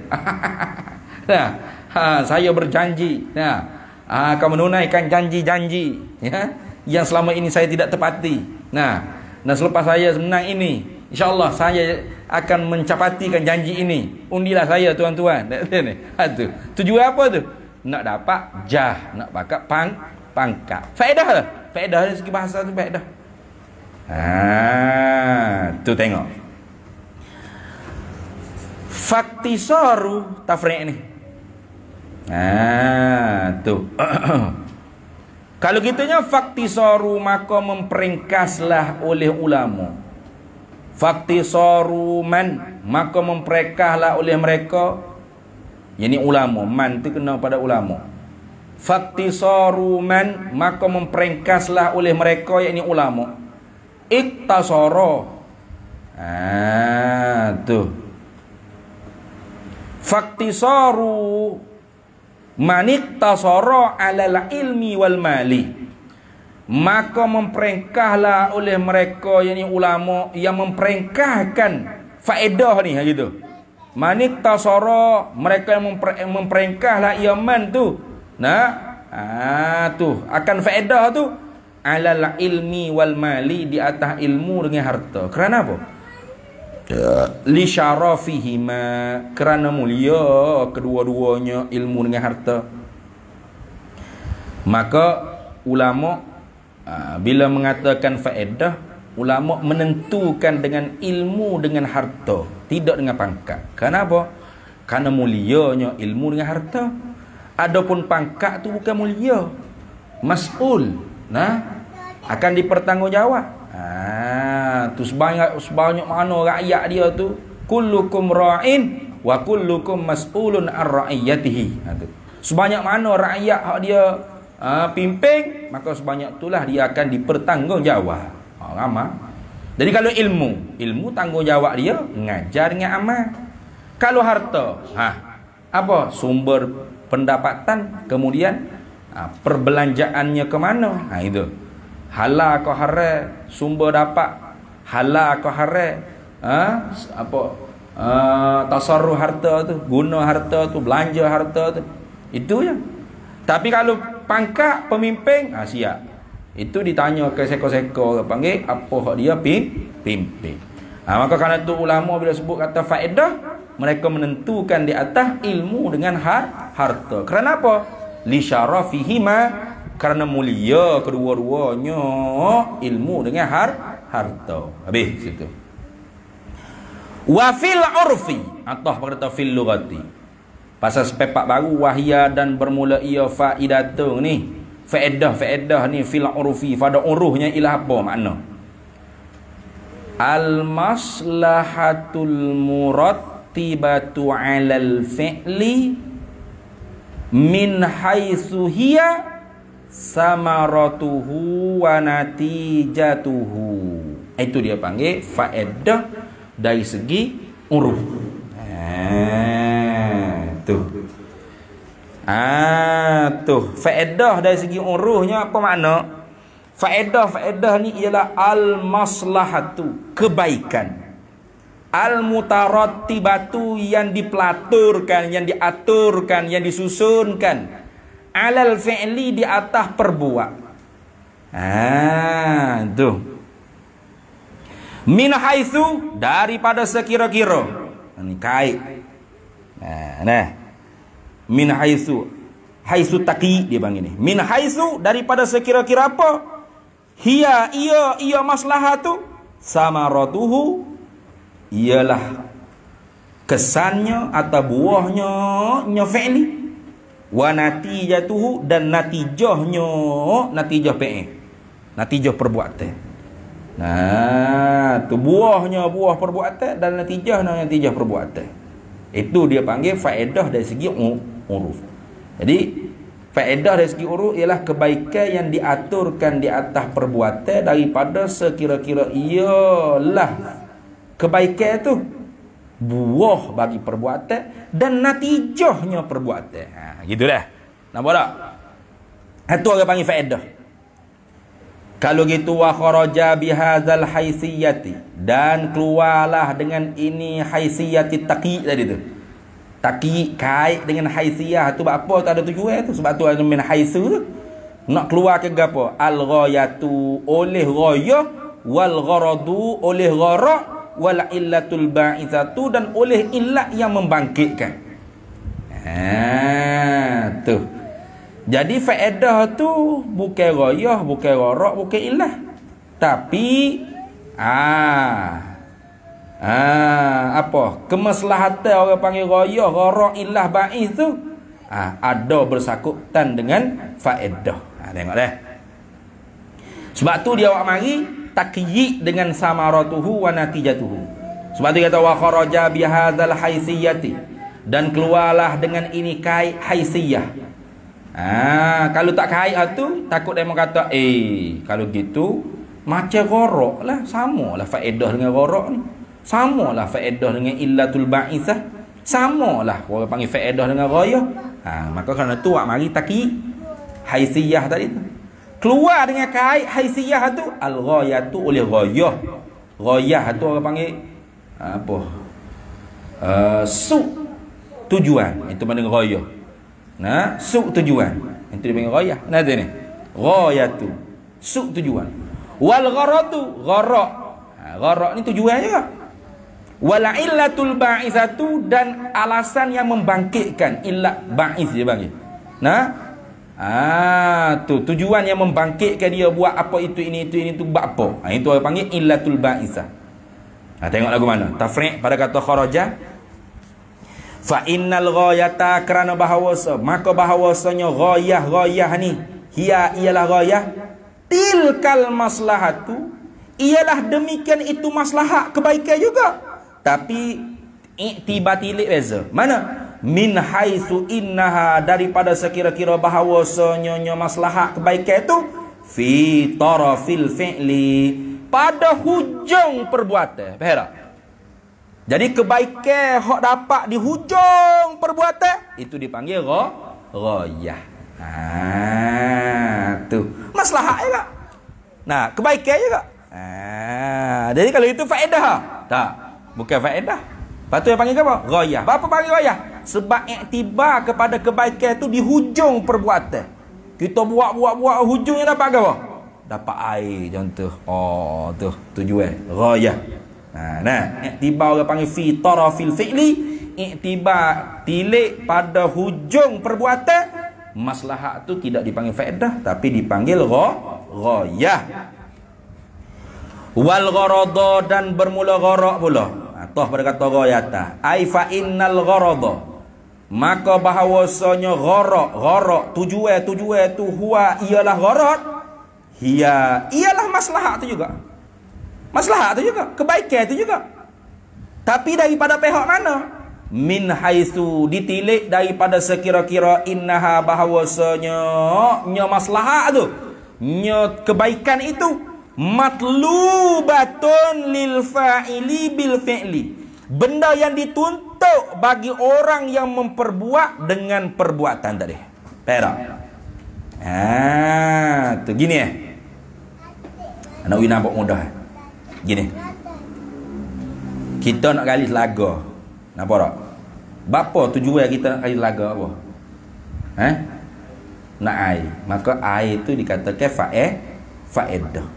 Nah, saya berjanji. Nah, akan menunaikan janji-janji yang selama ini saya tidak tepati. Nah, selepas saya menang ini, insya-Allah saya akan mencapatikan janji ini. Undilah saya tuan-tuan. Tu. Tujuan apa tu? Nak dapat jah, nak pakai pangkat. Faedah lah. Faedah dari segi bahasa tu faedah. Tu tengok. Faktisaru tafriq ni. Tu. Kalau gitunya faktisaru, maka memperingkaslah oleh ulama. Faktisaru man, maka memperingkaslah oleh mereka. Yani ulama, man tu kena pada ulama. Faktisaru man, maka memperingkaslah oleh mereka, yakni ulama. Iktasara. Tu. Faktisaru man iktasara alal ilmi wal mali. maka memperengkahlah oleh mereka yakni ulama yang memperengkahkan faedah ni gitu. Manit tasara, mereka yang memperengkahlah iman tu. Tu akan faedah tu alal ilmi wal mali, di atas ilmu dengan harta. Kerana apa? Li syarafihima, kerana mulia kedua-duanya ilmu dengan harta. Maka ulama bila mengatakan faedah, ulama menentukan dengan ilmu dengan harta, tidak dengan pangkat. Kenapa? Karena mulianya ilmu dengan harta. Adapun pangkat tu bukan mulia, mas'ul, akan dipertanggungjawab. Tu sebanyak mana rakyat dia tu, kullukum ra'in wa kullukum mas'ulun ar ra'iyatihi. Sebanyak mana rakyat hak dia pimpin, maka sebanyak itulah dia akan dipertanggungjawab. Ramah. Jadi kalau ilmu tanggungjawab dia ngajar dengan amal. Kalau harta, apa sumber pendapatan, kemudian perbelanjaannya ke mana? Itu. Halal ke haram, sumber dapat halal ke haram, tasarruf harta tu, guna harta tu, belanja harta tu. Itu je. Tapi kalau pangkat pemimpin, siap. Itu ditanya ke seko-seko, panggil apa hak dia pimpin. Maka kerana tu ulama bila sebut kata faedah, mereka menentukan di atas ilmu dengan harta. Kerana apa? Li syarafihima, kerana mulia kedua-duanya ilmu dengan harta. Habis situ. Wa fil urfi, atau kata fil lughati. Pasal sepepak baru wahya dan bermula ia faidatun ni. Faedah ni fil urfi, pada uruhnya ialah apa makna? Al maslahatul murattibatu 'alal fi'li min haitsu hiya samaratuhu wa natijatuhu. Itu dia panggil faedah dari segi uruh. Faedah dari segi uruhnya apa makna? Faedah ni ialah al-maslahatu, kebaikan. Al-mutarattibatu, yang dipelaturkan, yang diaturkan, yang disusunkan. Alal fi'li, di atas perbuat. Min haitsu, daripada sekira-kira. Ini kait. Min haitsu taqi dia panggil ni. Min haitsu, daripada sekira-kira apa? Ia maslahatu samaratuhu, ialah kesannya atau buahnya fi'li, wa natijatuhu, dan natijahnya, natijah natijah perbuatan. Tu buahnya buah perbuatan, dan natijah perbuatan. Itu dia panggil faedah dari segi uruf. Jadi faedah dari segi uruf ialah kebaikan yang diaturkan di atas perbuatan daripada sekira-kira ialah kebaikan itu buah bagi perbuatan dan natijahnya perbuatan. Gitulah. Nampak tak? Itu orang panggil faedah. Kalau gitu wa kharaja bihadzal haisiyati, dan keluarlah dengan ini haisiyati taqi tadi tu. Taqi kait dengan haisiyah tu apa tak ada tujuan tu, sebab tu ada min haisu tu. Nak keluar ke gapo? Al ghayatu, oleh ghayah, wal gharadu, oleh gharak, wal illatul ba'itsatu, dan oleh illat yang membangkitkan. Tu. Jadi faedah tu bukan ghayah, bukan gharak, bukan illah. Tapi apa? Kemaslahatan orang panggil ghayah, gharak, illah, ba'is tu ada bersangkutan dengan faedah. Tengok dah. Sebab tu dia awak mari takyid dengan samaratuhu wa natijatuhu. Sebab tu kata wa kharaja bihadzal haisiyati, dan keluarlah dengan ini kait haisiyah. Kalau tak kait tu takut dia kata kalau gitu macam gharak lah, samalah faedah dengan gharak ni, samalah faedah dengan illatul ba'itsah, samalah orang panggil faedah dengan ghayah. Maka kerana tu awak mari takyid haisiyah tadi tu. keluar dengan kait haisiyah tu al-ghayah tu oleh ghayah. Ghayah tu orang panggil apa? Suk tujuan. Itu mana ghayah. Nah, suk tujuan. Itu dia panggil ghayah. Nah tu ni. Ghayah tu suk tujuan. Wal gharadu gharak. Gharak ni tujuan juga. Wal illatul ba'isatu dan alasan yang membangkitkan. Illat ba'is dia panggil. Nah, tu tujuan yang membangkitkan dia buat apa itu ini tu buat apa. Itu orang panggil illatul ba'isah. Tengok lagu mana? Tafriq pada kata kharaja. Fa innal ghayata kerana bahawasa, maka bahawasanya ghayah ni ialah ghayah tilkal maslahatu, ialah demikian itu maslahat kebaikan juga. Tapi iktibatili beza. Mana? Min haitsu innaha daripada sekira-kira bahawasanya maslahat kebaikan itu fi tarafil fi'li pada hujung perbuatan. Faham tak? Jadi kebaikan hak dapat di hujung perbuatan itu dipanggil ghayah. Tu maslahat juga. Nah, kebaikan juga. Jadi kalau itu faedah. Tak, bukan faedah. Patut yang panggil apa? Ghayah. Apa panggil ghayah? Sebab iktibar kepada kebaikan itu di hujung perbuatan. Kita buat hujungnya dapat apa? Dapat air contoh. Tu tujuan ghayah. Iktibar orang panggil fi tarafil fi'li, iktibar tilik pada hujung perbuatan. Maslahat tu tidak dipanggil faedah tapi dipanggil ghayah. Wal gharada dan bermula gharak pula. Toh pada kata ghayata. Ai fa innal gharada, maka bahawasanya gharak tujuan tu huwa ialah gharat. Ialah maslahat tu juga. Maslahat tu juga, kebaikan tu juga. Tapi daripada pihak mana? Min haitsu ditilik daripada sekira-kira innaha bahawasanya maslahat tu, kebaikan itu matlubatun lil fa'ili bil fi'li. Benda yang dituntut bagi orang yang memperbuat dengan perbuatan tadi. Perak. Tu gini anak wina nampak mudah. Gini. Kita nak gali telaga. Nampak tak? Bapa tujuan kita nak gali telaga apa? Nak air. Maka air itu dikatakan faedah.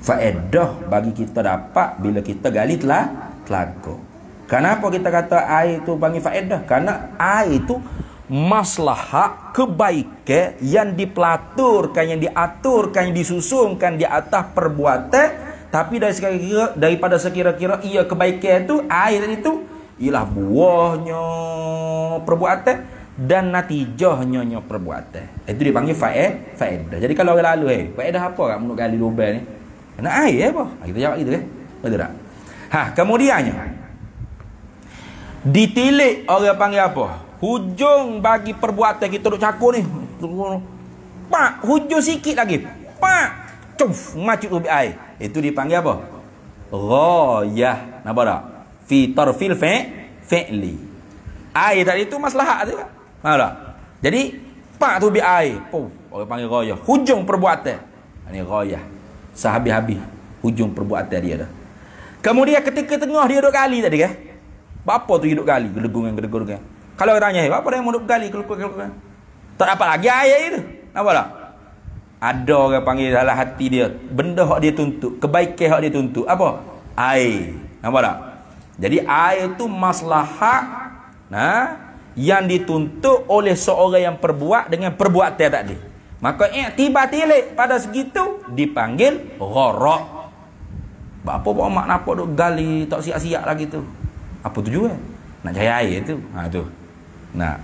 Faedah bagi kita dapat bila kita gali telaga. Kenapa kita kata air itu panggil faedah? Karena air itu maslahat kebaikan yang dipelaturkan, yang diaturkan, yang disusunkan di atas perbuatan. Tapi daripada sekira-kira ia kebaikan itu, air itu ialah buahnya perbuatan dan natijahnya perbuatan. Itu dipanggil faedah. Jadi kalau orang lalu faedah apa kat menurut gali lubang ni? Nak air apa? Kita jawab gitu betul tak? Kemudiannya ditilik orang panggil apa? Hujung bagi perbuatan kita duk cakur ni. Pak, hujung sikit lagi. Pak, cuf, macam ubi air. Itu dipanggil apa? Ghayah. Nampak tak? Fi tarfil fi'li. Air tadi itu maslahat tu. Nampak tak? Jadi pak tu ubi air. Orang panggil ghayah. Hujung perbuatan. Ini ghayah. Sehabis-habis hujung perbuatan dia dah. Kemudian ketika tengah dia duduk gali tadi kan? Apa tu duduk gali? Gedegung kan? Kalau orang tanya, apa yang mau duduk gali? Tak dapat lagi air itu. Nampak tak? Ada orang panggil dalam hati dia, benda hak dia tuntut, kebaikan hak dia tuntut. Apa? Air. Nampak tak? Jadi air itu maslahat yang dituntut oleh seorang yang perbuat dengan perbuatan tadi. Maka iktibar tilik pada segitu dipanggil gharak. Apa mak nampak duk gali tak siap-siap lagi tu. Apa tujuan? Nak cari air tu. Tu. Nah.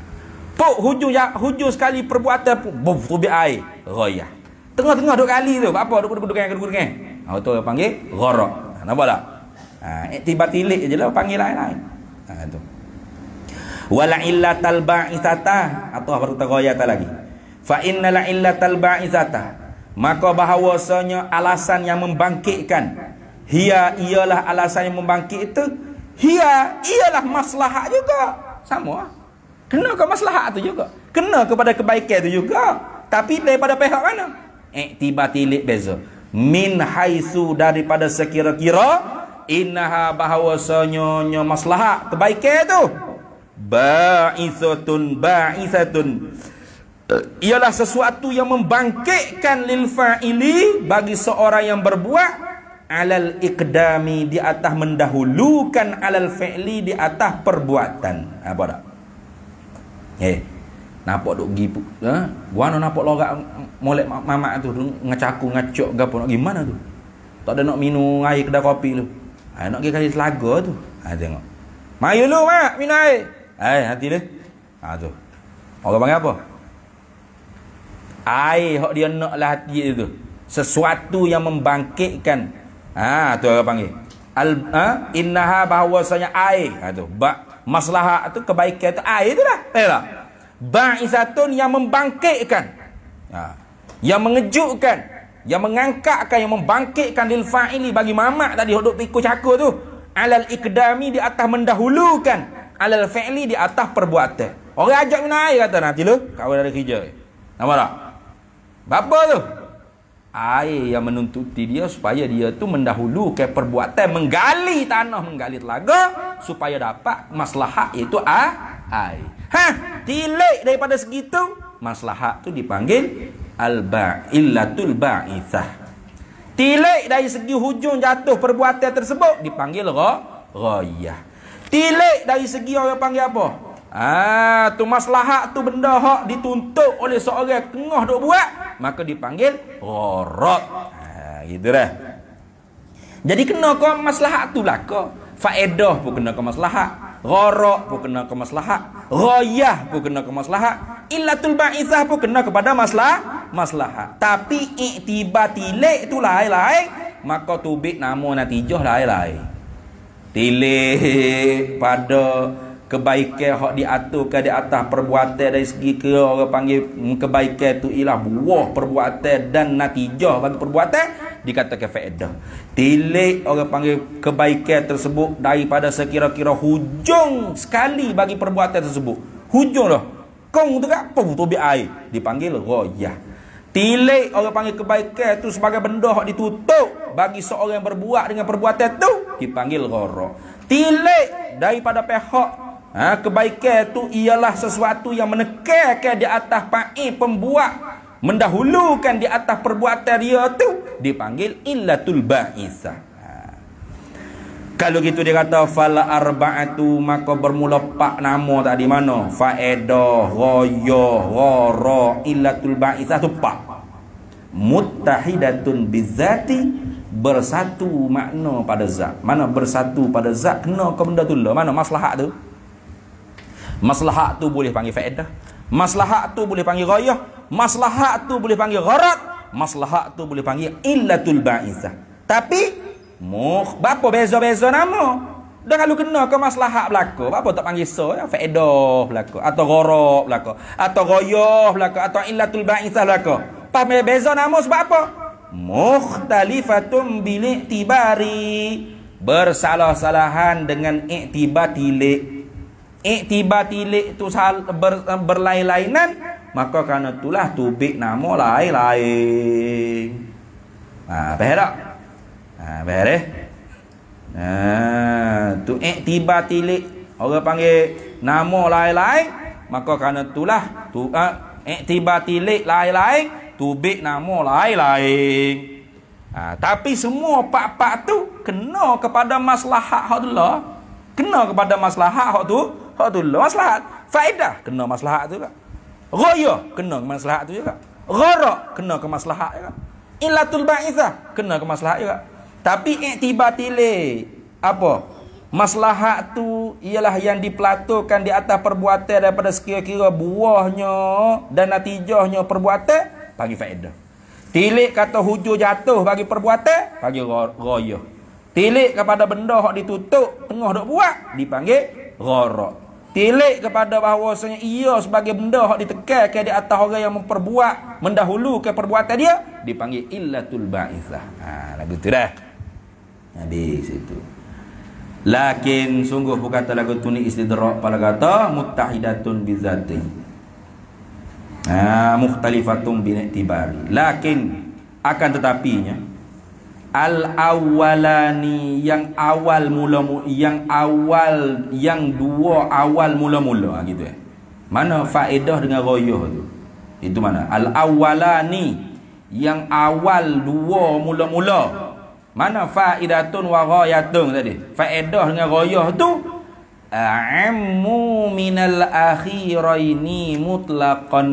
Hujung sekali perbuatan tu air. Ghayah. Tengah-tengah duk gali tu. Apa duk gedung-gedung. Tu orang panggil gharak. Nampak tak? Iktibar tilik je lah panggil lain-lain. Tu. Wala illatal ba'itsata atau apa kata ghayata lagi. Fa innal illatal ba'itsata, maka bahawasanya alasan yang membangkitkan, ialah alasan yang membangkit itu, ialah maslahat juga. Sama. Kena ke maslahat tu juga. Kena kepada kebaikan tu juga. Tapi daripada pihak mana? Iktibar tilik beza. Min haitsu daripada sekira-kira innaha bahawasanya maslahat kebaikan tu ba'itsatun ialah sesuatu yang membangkitkan lil fa'ili bagi seorang yang berbuat alal iqdami di atas mendahulukan alal fi'li di atas perbuatan. Apa tak? Nampak duk gi guano nampak lorak molek mamak tu ngacaku ngacok gapo nak gimana tu? Tak ada nak minum air kedai kopi tu. Nak pergi kali Telaga tu. Tengok. Mari dulu mak minum air. Hati dia. Tu. Orang panggil apa? Air hok dia nak lah hati tu. Sesuatu yang membangkitkan. Tu orang panggil. Innaha bahawasanya air. Tu. Maslahat tu kebaikan tu air tu lah. Tak? Ba'isatun yang membangkitkan. Yang mengejutkan, yang mengangkatkan, yang membangkitkan lil fa'ili bagi mamak tadi hok duk pikul cakap tu. Alal iqdami di atas mendahulukan, alal fi'li di atas perbuatan. Orang ajak minum air kata nanti lu kawan dari kerja. Nampak tak? Apa tu? Air yang menuntuti dia supaya dia tu mendahulukan perbuatan menggali tanah, menggali telaga supaya dapat maslahat iaitu air. Tilik daripada segitu maslahat tu dipanggil al-ba'illatul ba'ithah. Tilik dari segi hujung jatuh perbuatan tersebut dipanggil ghayah. Tilik dari segi orang panggil apa? Tu maslahat tu benda hak dituntut oleh seorang tengah duk buat, maka dipanggil gharat. Gitu dah. Jadi kena ke maslahat tu belaka. Faedah pun kena ke maslahat. Gharat pun kena ke maslahat. Ghayah pun kena ke maslahat. Illatul ba'ithah pun kena kepada maslahat. Tapi iktibar tilik tu lain-lain, maka tubik nama natijah lain-lain. Tilik pada kebaikan hak diaturkan di atas perbuatan dari segi ke orang panggil kebaikan tu ialah buah perbuatan dan natijah bagi perbuatan dikatakan faedah. Tilik orang panggil kebaikan tersebut daripada sekira-kira hujung sekali bagi perbuatan tersebut. Hujung dah. Kong tu kat apa tubik air dipanggil ghayah. Tilik orang panggil kebaikan tu sebagai benda hak ditutup bagi seorang yang berbuat dengan perbuatan tu dipanggil gharat. Tilik daripada pihak kebaikan tu ialah sesuatu yang menekankan di atas pa'i pembuat, mendahulukan di atas perbuatan dia tu dipanggil illatul ba'ithah. Kalau gitu dia kata fala arba'atu, maka bermula pak nama tadi mana? Faedah, ghayah, ghara, illatul ba'ithah tu pak. Muttahidatun bizati, bersatu makna pada zat. Mana bersatu pada zat kena ke benda tu lah. Mana maslahat tu? Maslahat tu boleh panggil faedah. Maslahat tu boleh panggil ghayah. Maslahat tu boleh panggil gharat. Maslahat tu boleh panggil illatul ba'ithah. Tapi berapa beza-beza nama? Dah kalau kena ke maslahat belaka, apa tak panggil faedah belaka atau gharat belaka atau ghayah belaka atau illatul ba'ithah belaka. Pas beza nama sebab apa? Mukhtalifatun bil i'tibari, bersalah-salahan dengan iktibar tilik. Iktibar tilik tu berlain-lainan, maka kerana itulah tubik nama lain-lain. Faham tak? Faham eh? Tu iktibar tilik orang panggil nama lain-lain, maka kerana itulah iktibar tilik lain-lain, tubik nama lain-lain. Tapi semua pak-pak tu kena kepada maslahat hak tu lah. Kena kepada maslahat hak tu. Hak tu lah maslahat. Faedah kena maslahat tu juga. Ghayah kena ke maslahat tu juga. Gharat kena ke maslahat juga. Illatul ba'ithah kena ke maslahat juga. Tapi iktibar tilik apa? Maslahat tu ialah yang dipelatukan di atas perbuatan daripada sekira-kira buahnya dan natijahnya perbuatan bagi faedah. Tilik kata hujung jatuh bagi perbuatan bagi ghayah. Tilik kepada benda hak ditutup tengah dok buat dipanggil gharat. Tilik kepada bahawasanya ia sebagai benda hak ditekankan di atas orang yang memperbuat mendahulukan perbuatan dia dipanggil illatul ba'ithah. Lagu tu dah. Habis itu. Lakin sungguh berkata lagu tu ni istidrak pada kata muttahidatun bizati. Mukhtalifatun bi i'tibari. Lakin Akan tetapinya al-awwalani, yang awal mula, yang dua awal mula-mula, gitu Mana faedah dengan ghayah tu? Itu mana? Al-awwalani, yang awal dua mula-mula. Mana faidatun wa ghayatun tadi? Faedah dengan ghayah tu a'ammu minal akhiraini mutlaqan,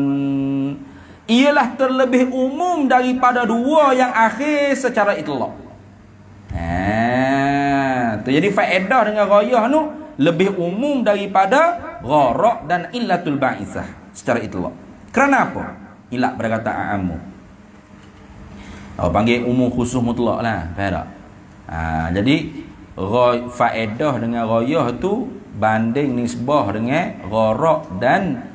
ialah terlebih umum daripada dua yang akhir secara itlaq. Jadi faedah dengan ghayah tu lebih umum daripada gharak dan illatul ba'isah secara itlaq. Kerana apa? Ilat pada kata a'ammu. Panggil umum khusus mutlak lah, faham tak? Jadi faedah dengan ghayah tu banding nisbah dengan gharak dan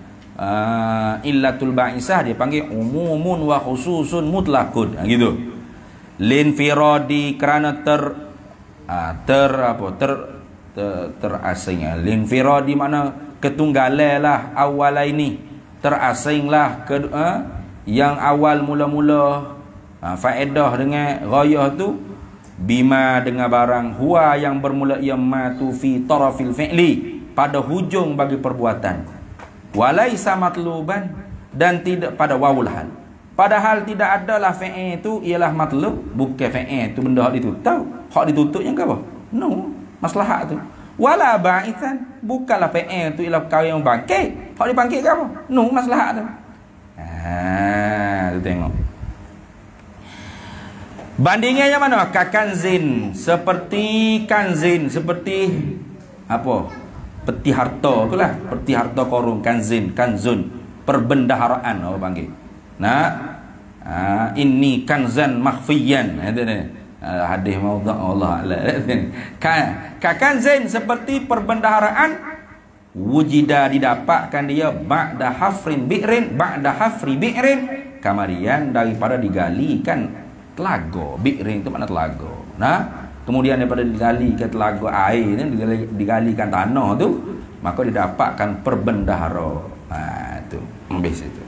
illatul ba'isah, dia panggil umumun wa khususun mutlaqun, gitu. Linfiradi, kerana terasing. Linfiradi mana ketunggalan lah, awal ini terasing lah yang awal mula-mula. Faedah dengan ghayah tu bima, dengan barang huwa yang bermula ia matu fi tarafil fi'li, pada hujung bagi perbuatan, walaisa matluban, dan tidak pada wawul hal, padahal tidak adalah fi'il itu ialah matlub, bukan fi'il itu benda hak ditutup, hak ditutup yang apa? No, maslahat tu. Wala ba'ithan, bukanlah fi'il itu ialah perkara yang bangkit, hak dibangkit ke apa? No, maslahat tu. Tu tengok bandingannya mana? Kakanzin, seperti kanzin, seperti apa? Peti harta itulah, peti harta korun, kanzin, kanzun, perbendaharaan orang panggil. Ini kanzan makhfiyan. Hadis maudhu' Allah kakanzin, seperti perbendaharaan, wujida, didapatkan dia, ba'da hafrin bi'rin, ba'da hafri bi'rin, kamarian, daripada digalikan telaga. Bi'rin itu makna telaga. Kemudian daripada digalikan telaga air ni, digalikan tanah tu, maka didapatkan perbendahara. Itu habis itu.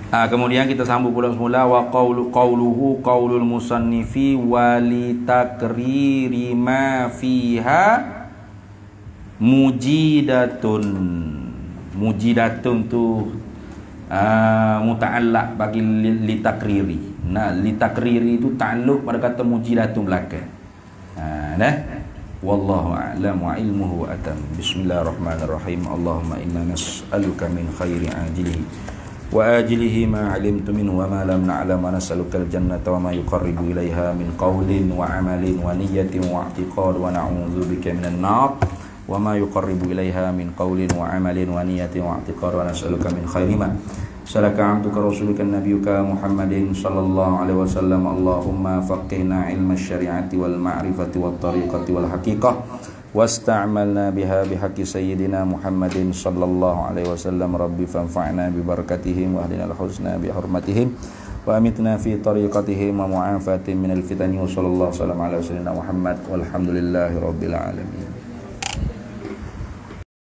Kemudian kita sambung pula semula, wa qauluhu qaulul musannifi wali takriri ma fiha mujidatun. Mujidatun tu muta'allaq bagi litakriri. Litakriri itu ta'alluq pada kata mujidatun belakang. Wallahu a'lam wa ilmuhu atam. Bismillahirrahmanirrahim. Allahumma inna nas'aluka min khairi ajilihi wa ajilihi ma 'alimtu minhu wa ma lam na'lam, wa nas'aluka al-jannata wa ma yuqarribu ilaiha min qawlin wa 'amalin wa niyyatin wa i'tiqad, wa na'udzubika minan nar wa ma yuqarribu ilaiha min qawlin wa 'amalin wa niyyatin wa i'tiqad, wa nas'aluka min khairi ma salaka 'abduka rasulika nabiyyuka Muhammadin sallallahu alaihi wasallam. Allahumma faqihna ilma syari'ati wal ma'rifati wat tariqati wal haqiqah, wasta'malna biha bihaqqi sayyidina Muhammadin sallallahu alaihi wasallam. Rabbi fanfa'na bi barakatihim wa hdina al-husna bi hurmatihim wa amitna fi tariqatihim wa mu'afatin minal fitani. Wa sallallahu alaihi wasallam ala sayyidina Muhammad walhamdulillahi rabbil alamin.